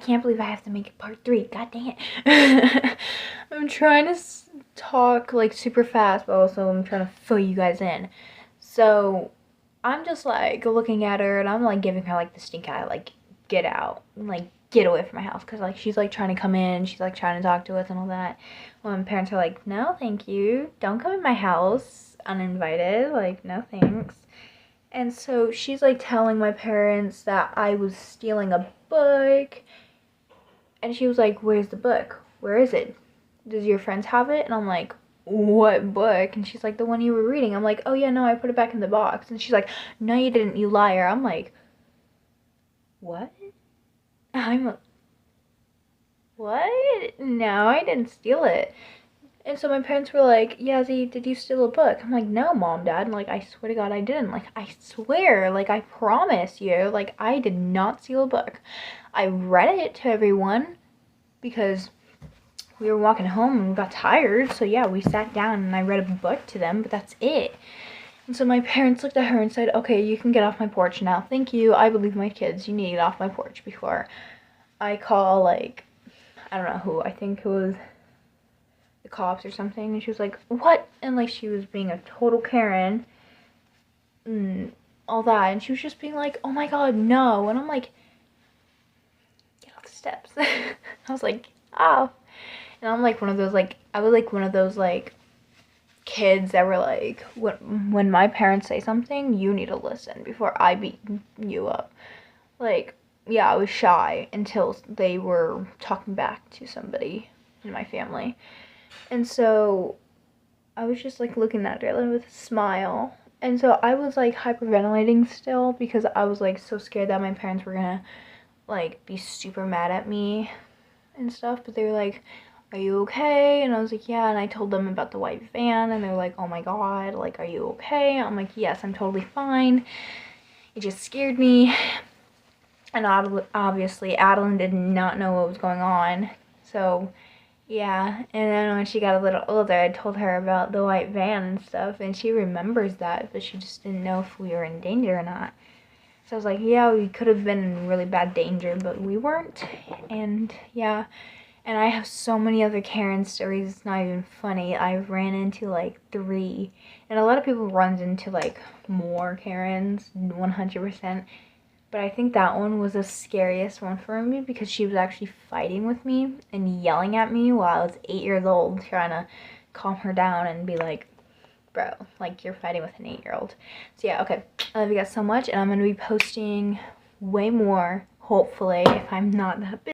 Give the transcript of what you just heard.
can't believe I have to make it part 3. God dang it. I'm trying to talk like super fast, but also I'm trying to fill you guys in. So I'm just like looking at her and I'm like giving her like the stink eye, like get out, like get away from my house, because like she's like trying to come in, she's like trying to talk to us and all that. Well, my parents are like, no thank you, don't come in my house uninvited, like no thanks. And so she's like telling my parents that I was stealing a book, and she was like, where's the book, where is it, does your friends have it? And I'm like, what book? And she's like, the one you were reading. I'm like, oh yeah, no, I put it back in the box. And she's like, no you didn't, you liar. I'm like, what? What? No, I didn't steal it. And so my parents were like, Yazzie, did you steal a book? I'm like, no, Mom, Dad. Like, I swear to God, I didn't. Like, I swear, like, I promise you, like, I did not steal a book. I read it to everyone because we were walking home and we got tired. So yeah, we sat down and I read a book to them, but that's it. And so my parents looked at her and said, okay, you can get off my porch now. Thank you. I believe my kids. You need to get off my porch before I call, like, I don't know who. I think it was the cops or something. And she was like, what? And like she was being a total Karen and all that. And she was just being like, oh my God, no. And I'm like, get off the steps. I was like, oh. And I'm like one of those, like, I was like one of those, like, kids that were like, when my parents say something, you need to listen before I beat you up. Like, yeah, I was shy until they were talking back to somebody in my family. And so I was just like looking at her with a smile. And so I was like hyperventilating still because I was like so scared that my parents were gonna like be super mad at me and stuff. But they were like, are you okay? And I was like, yeah. And I told them about the white van and they're like, oh my God, like, are you okay? I'm like, yes, I'm totally fine. It just scared me. And obviously Adeline did not know what was going on. So yeah, and then when she got a little older, I told her about the white van and stuff, and she remembers that, but she just didn't know if we were in danger or not. So I was like, yeah, we could have been in really bad danger, but we weren't. And yeah, and I have so many other Karen stories, it's not even funny. I've ran into like 3, and a lot of people runs into like more Karens, 100%. But I think that one was the scariest one for me because she was actually fighting with me and yelling at me while I was 8 years old, trying to calm her down and be like, bro, like, you're fighting with an 8-year-old. So yeah, okay, I love you guys so much, and I'm going to be posting way more, hopefully, if I'm not that busy.